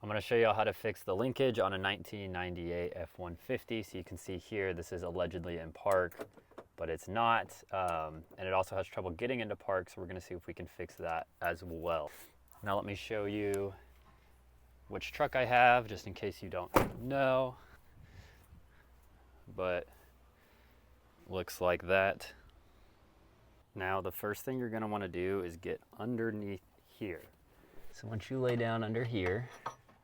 I'm going to show you how to fix the linkage on a 1998 F-150. So you can see here, this is allegedly in park, but it's not. And it also has trouble getting into park, so we're going to see if we can fix that as well. Now let me show you which truck I have, just in case you don't know. But looks like that. Now the first thing you're going to want to do is get underneath here. So once you lay down under here,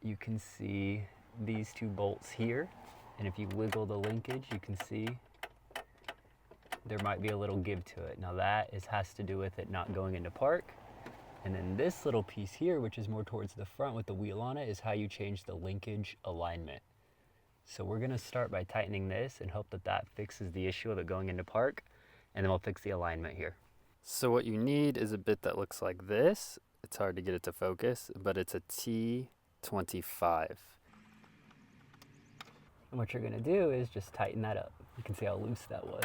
you can see these two bolts here, and if you wiggle the linkage, you can see there might be a little give to it. Now that has to do with it not going into park. And then this little piece here, which is more towards the front with the wheel on it, is how you change the linkage alignment. So we're gonna start by tightening this and hope that that fixes the issue of it going into park, and then we'll fix the alignment here. So what you need is a bit that looks like this. It's hard to get it to focus, but it's a T25. And what you're gonna do is just tighten that up. You can see how loose that was.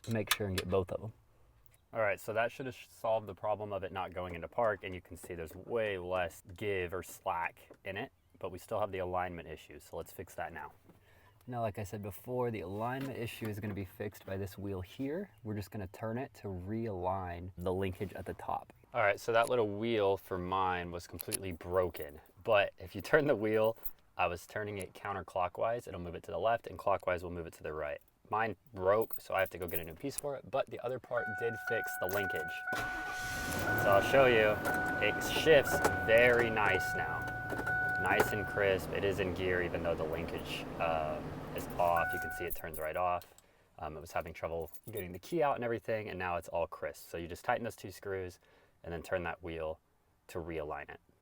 Make sure and get both of them. All right, so that should have solved the problem of it not going into park, and you can see there's way less give or slack in it, but we still have the alignment issue, so let's fix that now. Now, like I said before, the alignment issue is gonna be fixed by this wheel here. We're just gonna turn it to realign the linkage at the top. All right, so that little wheel for mine was completely broken, but if you turn the wheel, I was turning it counterclockwise, it'll move it to the left, and clockwise will move it to the right. Mine broke, so I have to go get a new piece for it, but the other part did fix the linkage. So I'll show you, it shifts very nice now. Nice and crisp. It is in gear even though the linkage is off. You can see it turns right off. It was having trouble getting the key out and everything, and now it's all crisp. So you just tighten those two screws and then turn that wheel to realign it.